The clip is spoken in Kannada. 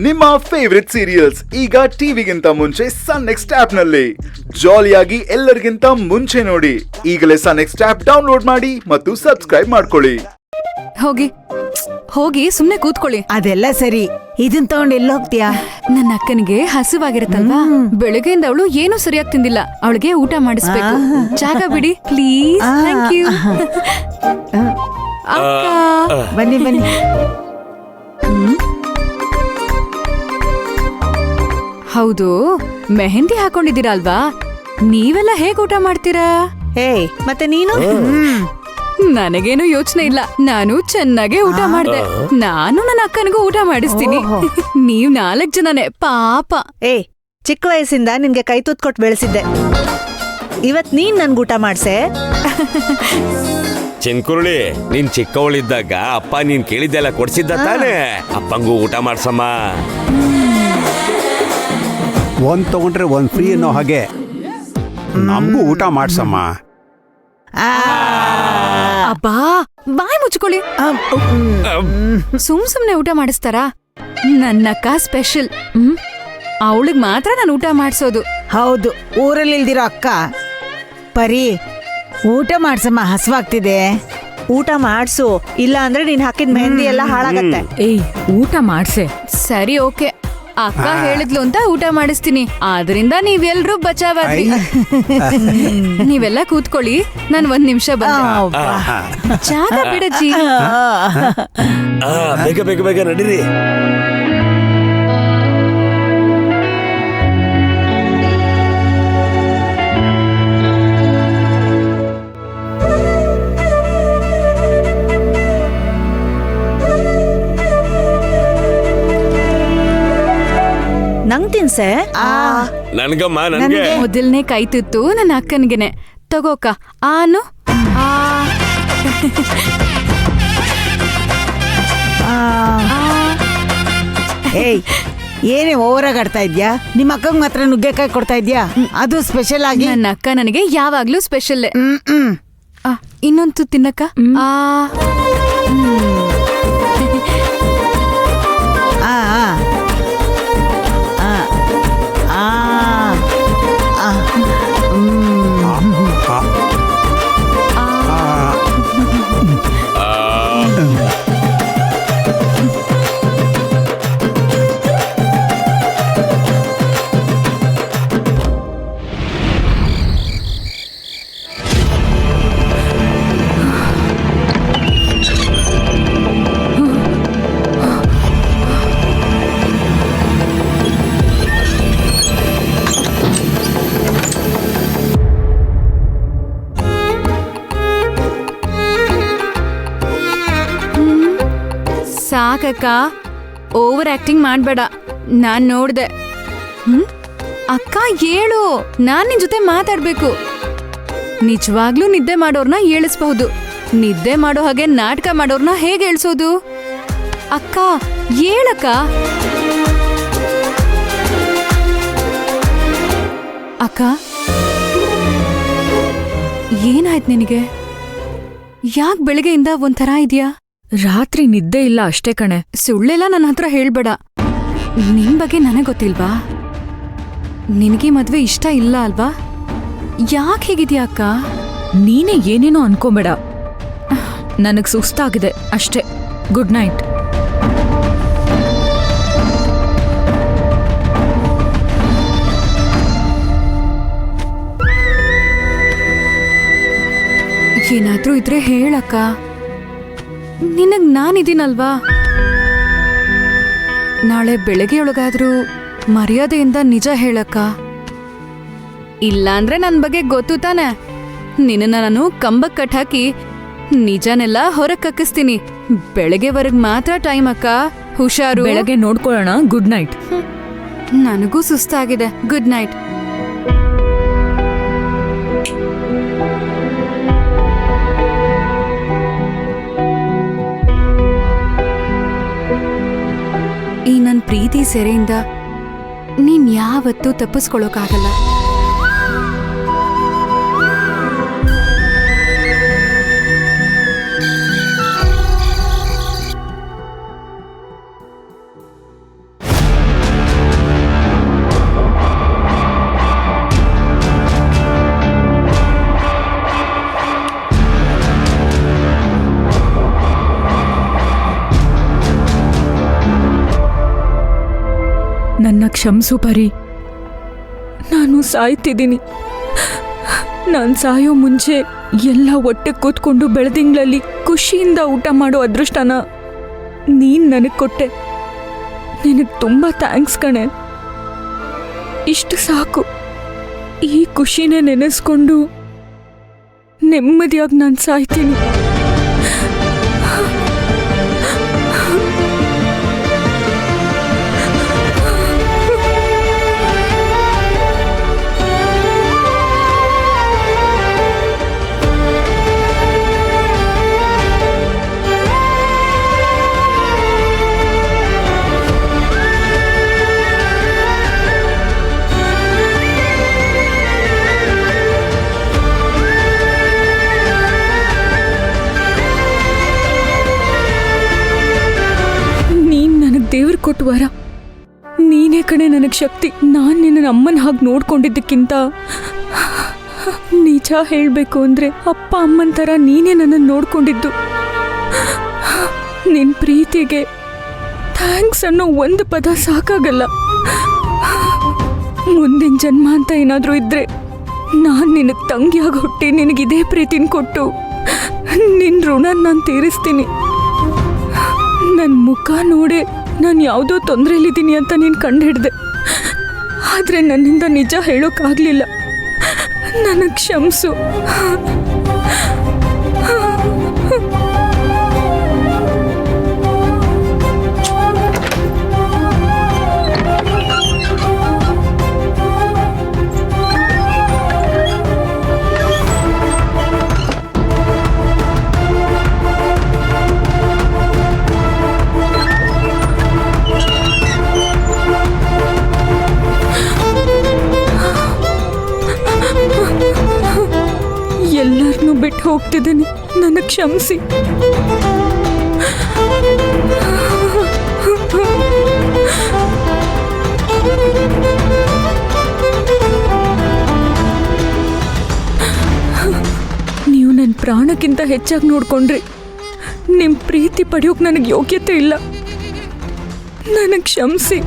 ನಿಮ್ಮ ಫೇವರಿಟ್ ಸೀರಿಯಲ್ಸ್ ಈಗ ಟಿವಿಗಿಂತ ಮುಂಚೆ ಸನ್ ನೆಕ್ಸ್ಟ್ ಆಪ್ ನಲ್ಲಿ ಜಾಲಿಯಾಗಿ ಎಲ್ಲರಿಗಿಂತ ಮುಂಚೆ ನೋಡಿ. ಈಗಲೇ ಸನ್ ನೆಕ್ಸ್ಟ್ ಆಪ್ ಡೌನ್ಲೋಡ್ ಮಾಡಿ ಮತ್ತು ಸಬ್ಸ್ಕ್ರೈಬ್ ಮಾಡ್ಕೊಳ್ಳಿ. ಹೋಗಿ ಹೋಗಿ ಸುಮ್ನೆ ಕೂತ್ಕೊಳ್ಳಿ. ಅದೆಲ್ಲ ಸರಿ, ಇದನ್ ತಗೊಂಡ್ ಎಲ್ಲಿ ಹೋಗ್ತೀಯಾ? ನನ್ನ ಅಕ್ಕನಿಗೆ ಹಸಿವಾಗಿರುತ್ತಲ್ವಾ, ಬೆಳಗ್ಗೆಯಿಂದ ಅವಳು ಏನೂ ಸರಿಯಾಗಿ ತಿಂದಿಲ್ಲ. ಅವಳಿಗೆ ಊಟ ಮಾಡಿಸ್ಬೇಕು. ಜಾಗ ಬಿಡಿ ಪ್ಲೀಸ್. Thank you. ಬನ್ನಿ ಬನ್ನಿ. ಹೌದು, ಮೆಹಂದಿ ಹಾಕೊಂಡಿದ್ದೀರಾ ಅಲ್ವಾ? ನೀವೆಲ್ಲ ಹೇಗ್ ಊಟ ಮಾಡ್ತೀರಾ? ಏಯ್, ಮತ್ತೆ ನೀನು? ನನಗೇನು ಯೋಚನೆ ಇಲ್ಲ, ನಾನು ಚೆನ್ನಾಗೆ ಊಟ ಮಾಡ್ದೆ. ನಾನು ನನ್ನ ಅಕ್ಕನಿಗೂ ಊಟ ಮಾಡಿಸ್ತೀನಿ. ನೀವ್ 4 ಜನನೇ ಪಾಪ. ಏಯ್, ಚಿಕ್ಕ ವಯಸ್ಸಿಂದ ನಿನ್ಗೆ ಕೈ ತುತ್ಕೊಟ್ಟು ಬೆಳೆಸಿದ್ದೆ. ಇವತ್ ನೀನ್ ನನ್ಗೆ ಊಟ ಮಾಡ್ಸೆ. ಚಿನ್ಕುರುಳಿ, ನೀನ್ ಚಿಕ್ಕವಳಿದ್ದಾಗ ಅಪ್ಪ ನೀನ್ ಕೇಳಿದ್ದೆಲ್ಲ ಕೊಡ್ಸಿದ್ದ ತಾನೇ? ಅಪ್ಪಂಗೂ ಊಟ ಮಾಡ್ಸಮ್ಮ. ಒಂದ್ ತಗೊಂಡ್ರೆ ಒಂದ್ ಫ್ರೀ ಅನ್ನೋ ಹಾಗೆ ನಮಗೂ ಊಟ ಮಾಡ್ಸಮ್ಮ. ಅಬ್ಬಾ, ಬಾಯ್ ಮುಚ್ಕೊಳ್ಳಿ. ಸುಮ್ನೆ ಊಟ ಮಾಡಿಸ್ತಾರಾ? ನನ್ನಕ್ಕ ಸ್ಪೆಷಲ್. ಅವಳಿಗೆ ಮಾತ್ರ ನಾನು ಊಟ ಮಾಡ್ಸೋದು. ಹೌದು, ಊರಲ್ಲಿ ಇಲ್ದಿರೋ ಅಕ್ಕ. ಪರಿ, ಊಟ ಮಾಡ್ಸಮ್ಮ, ಹಸ್ವಾಗ್ತಿದೆ. ಊಟ ಮಾಡ್ಸು, ಇಲ್ಲ ಅಂದ್ರೆ ನೀನ್ ಹಾಕಿದ ಮೆಹಂದಿ ಎಲ್ಲ ಹಾಳಾಗತ್ತೆ. ಏಯ್, ಊಟ ಮಾಡ್ಸೆ. ಸರಿ, ಓಕೆ. ಅಕ್ಕ ಹೇಳಿದ್ಲು ಅಂತ ಊಟ ಮಾಡಿಸ್ತೀನಿ. ಆದ್ರಿಂದ ನೀವೆಲ್ರೂ ಬಚಾವಾದ್ರಿ. ನೀವೆಲ್ಲ ಕೂತ್ಕೊಳ್ಳಿ, ನಾನು 1 ನಿಮಿಷ ಬಂದೆ. ಜಾಗ ಬಿಡಜ್ಜಿ. ಬೇಗ ಬೇಗ ಬೇಗ ನಡೀರಿ. ನಂಗ್ ತಿನ್ಸೆ. ನನ್ಗಮ್ಮ, ನನ್ಗೆ. ಮೊದಲನೇ ಕೈ ತುತ್ತು ನನ್ನ ಅಕ್ಕನಿಗೆನೆ. ತಗೋಕ. ಆನು. ಏಯ್, ಏನೇ ಓವರಾಗಿ ಆಡ್ತಾ ಇದ್ಯಾ? ನಿಮ್ಮ ಅಕ್ಕಂಗ್ ಮಾತ್ರ ನುಗ್ಗೆಕಾಯಿ ಕೊಡ್ತಾ ಇದ್ಯಾ? ಅದು ಸ್ಪೆಷಲ್ ಆಗಿ. ನನ್ನ ಅಕ್ಕ ನನಗೆ ಯಾವಾಗ್ಲೂ ಸ್ಪೆಷಲ್. ಇನ್ನೊಂದು ತಿನ್ನಕ್ಕ. ಸಾಕಕ್ಕ, ಓವರ್ ಆಕ್ಟಿಂಗ್ ಮಾಡ್ಬೇಡ. ನಾನ್ ನೋಡ್ದೆ. ಅಕ್ಕ ಹೇಳು, ನಾನ್ ನಿನ್ ಜೊತೆ ಮಾತಾಡ್ಬೇಕು. ನಿಜವಾಗ್ಲೂ ನಿದ್ದೆ ಮಾಡೋರ್ನ ಏಳಿಸಬಹುದು. ನಿದ್ದೆ ಮಾಡೋ ಹಾಗೆ ನಾಟಕ ಮಾಡೋರ್ನ ಹೇಗೆ ಏಳ್ಸೋದು? ಅಕ್ಕ ಹೇಳಕ್ಕ. ಅಕ್ಕ, ಏನಾಯ್ತು ನಿನಗೆ? ಯಾಕೆ ಬೆಳಗ್ಗೆಯಿಂದ ಒಂಥರ ಇದೆಯಾ? ರಾತ್ರಿ ನಿದ್ದೆ ಇಲ್ಲ ಅಷ್ಟೇ ಕಣೆ. ಸುಳ್ಳೆಲ್ಲ ನನ್ನ ಹತ್ರ ಹೇಳ್ಬೇಡ. ನಿನ್ ಬಗ್ಗೆ ನನಗೆ ಗೊತ್ತಿಲ್ವಾ? ನಿನಗೆ ಮದ್ವೆ ಇಷ್ಟ ಇಲ್ಲ ಅಲ್ವಾ? ಯಾಕೆ ಹೇಗಿದ್ಯಾ ಅಕ್ಕ? ನೀನೇ ಏನೇನೋ ಅನ್ಕೋಬೇಡ. ನನಗ್ ಸುಸ್ತಾಗಿದೆ ಅಷ್ಟೇ. Good night. ಏನಾದ್ರೂ ಇದ್ರೆ ಹೇಳಕ್ಕ. ನಿನಗ್ ನಾನಿದ್ದೀನಲ್ವಾ? ನಾಳೆ ಬೆಳಗ್ಗೆಯೊಳಗಾದ್ರೂ ಮರ್ಯಾದೆಯಿಂದ ನಿಜ ಹೇಳಕ್ಕ. ಇಲ್ಲಾಂದ್ರೆ ನನ್ ಬಗ್ಗೆ ಗೊತ್ತು ತಾನೆ. ನಿನ್ನ ನಾನು ಕಂಬಕ್ ಕಟ್ಟಾಕಿ ನಿಜನೆಲ್ಲ ಹೊರಗ್ ಕಕ್ಕಿಸ್ತೀನಿ. ಬೆಳಗ್ಗೆವರೆಗ್ ಮಾತ್ರ ಟೈಮ್ ಅಕ್ಕ. ಹುಷಾರು. ಬೆಳಗ್ಗೆ ನೋಡ್ಕೊಳ್ಳೋಣ. Good night. ನನಗೂ ಸುಸ್ತಾಗಿದೆ. Good night. ಈ ನನ್ ಪ್ರೀತಿ ಸೆರೆಯಿಂದ ನೀನ್ ಯಾವತ್ತೂ ತಪ್ಪಿಸ್ಕೊಳ್ಳೋಕಾಗಲ್ಲ. ನನ್ನ ಕ್ಷಮಿಸು ಪರಿ. ನಾನು ಸಾಯ್ತಿದ್ದೀನಿ. ನಾನು ಸಾಯೋ ಮುಂಚೆ ಎಲ್ಲ ಒಟ್ಟಿಗೆ ಕೂತ್ಕೊಂಡು ಬೆಳದಿಂಗಳಲ್ಲಿ ಖುಷಿಯಿಂದ ಊಟ ಮಾಡೋ ಅದೃಷ್ಟನ ನೀನ್ ನನಗೆ ಕೊಟ್ಟೆ. ನಿನಗೆ ತುಂಬ ಥ್ಯಾಂಕ್ಸ್ ಕಣೆ. ಇಷ್ಟು ಸಾಕು. ಈ ಖುಷಿನೇ ನೆನೆಸ್ಕೊಂಡು ನೆಮ್ಮದಿಯಾಗಿ ನಾನು ಸಾಯ್ತೀನಿ. ದೇವ್ರು ಕೊಟ್ಟು ವರ. ನೀನೇ ಕಣೆ ನನಗೆ ಶಕ್ತಿ. ನಾನು ನಿನ್ನ ಅಮ್ಮನ ಹಾಗೆ ನೋಡ್ಕೊಂಡಿದ್ದಕ್ಕಿಂತ ನಿಜ ಹೇಳಬೇಕು ಅಂದರೆ ಅಪ್ಪ ಅಮ್ಮನ ಥರ ನೀನೇ ನನ್ನನ್ನು ನೋಡ್ಕೊಂಡಿದ್ದು. ನಿನ್ನ ಪ್ರೀತಿಗೆ ಥ್ಯಾಂಕ್ಸ್ ಅನ್ನೋ ಒಂದು ಪದ ಸಾಕಾಗಲ್ಲ. ಮುಂದಿನ ಜನ್ಮ ಅಂತ ಏನಾದರೂ ಇದ್ದರೆ ನಾನು ನಿನಗೆ ತಂಗಿಯಾಗಿ ಹುಟ್ಟಿ ನಿನಗಿದೇ ಪ್ರೀತಿನ ಕೊಟ್ಟು ನಿನ್ನ ಋಣ ನಾನು ತೀರಿಸ್ತೀನಿ. ನನ್ನ ಮುಖ ನೋಡೆ ನಾನು ಯಾವುದೋ ತೊಂದರೆಯಲ್ಲಿದ್ದೀನಿ ಅಂತ ನೀನು ಕಂಡುಹಿಡ್ದೆ. ಆದರೆ ನನ್ನಿಂದ ನಿಜ ಹೇಳೋಕ್ಕಾಗಲಿಲ್ಲ. ನನಗೆ ಕ್ಷಮಿಸು. ಎಲ್ಲರನ್ನೂ ಬಿಟ್ಟು ಹೋಗ್ತಿದ್ದೀನಿ. ನನಗೆ ಕ್ಷಮಿಸಿ. ನೀವು ನನ್ನ ಪ್ರಾಣಕ್ಕಿಂತ ಹೆಚ್ಚಾಗಿ ನೋಡ್ಕೊಂಡ್ರಿ. ನಿಮ್ಮ ಪ್ರೀತಿ ಪಡೆಯೋಕೆ ನನಗೆ ಯೋಗ್ಯತೆ ಇಲ್ಲ. ನನಗೆ ಕ್ಷಮಿಸಿ.